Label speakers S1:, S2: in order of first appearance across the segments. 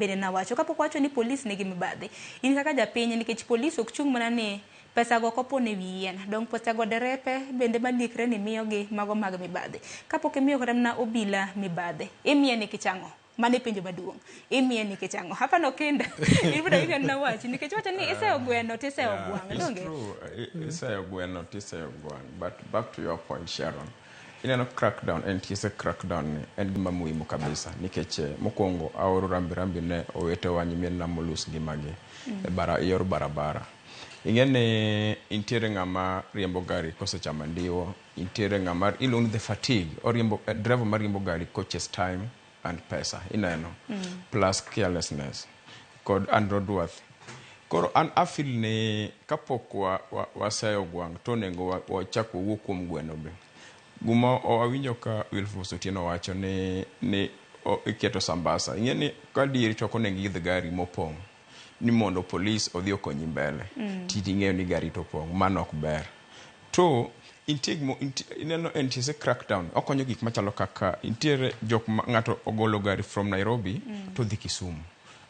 S1: bende na wacho kapok wacho ni polis nigi mibadhi in kaka japiny nikech polis ok chung mana ni pesa go kopo ne wien dong pesa go derepe bende malikre ni miyo gi mago mag mibadhi kapok imiyo kata na obila mibadhi imiye nikech ang'o mane penjo maduong imiye nikech ang'o hapa no Okinda ibuda hiyo na wachi nikech wacha ni iseyo gweno tiseyo gwang donge
S2: iseyo gweno tiseyo gwang but back to your point Sharon ineno crackdown NTSA crackdown en gima muhimu kabisa nikech mokwongo aoro rambi ne owete wanyimien na molus ngimagi yor barabara ingene intiere ng'ama riembo gari kosechama ndiwo intiere ng'ama iluongo the fatigue or driver ma riembo gari coaches time and pesa ineno plus carelessness kod roadworthy koro an afil ne kapok waseyo gwang to nego wachako wuok kuom gweno be guma awinjo ka Wilfos Otieno wacho ni iketo sambasa ingeni ka dieri to konengi idh gari mopong ni mondo polis odhi okonyi mbele titi ng'eyo ni gari to pong mano ok ber to ineno NTSA crackdown okonyo gik machalo kaka intiere jok ng'ato ogolo gari from Nairobi to dhi Kisumu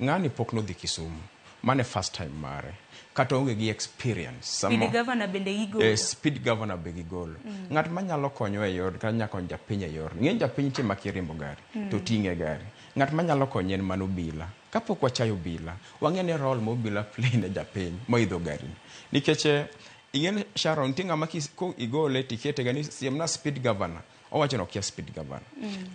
S2: ng'ani pok no dhi Kisumu mane first time mare kata onge gi experience
S1: speed governor bende igolo
S2: speed governor be gigolo ng'at manyalo konyo e yor kanya kon japiny e yor ng'eny japiny ti makiriembo gari to ting'e gari ng'at manyalo konyo en mano bila kapok wachayo bila wang'ene role mo bila play ne japiny moidho gari nikech ing'ene Sharon tinga ko igole tikete gani siemna speed governor owacho no kia speed governor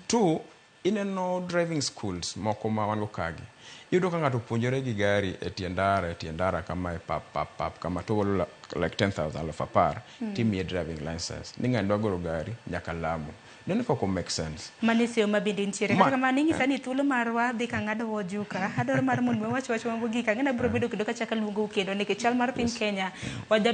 S2: tu ineno driving schools moko ma wan go kagi yudo ka ng'ato puonjore gi gari e tiendara kama e pap kama to like 10,000 alaf apar timiye driving license ni ng'ani dwagoro gari nyaka Lamu nene koko make sense
S1: manisio mabinde ntiere kaka mani ng'isa ni thuolo marwa dhi ka ng'ado Ojuka adoro mar mon me wach mambo gika ng'ena bro bedo kidoka chaka luongo kendo nikech chal mar piny Kenya wajabe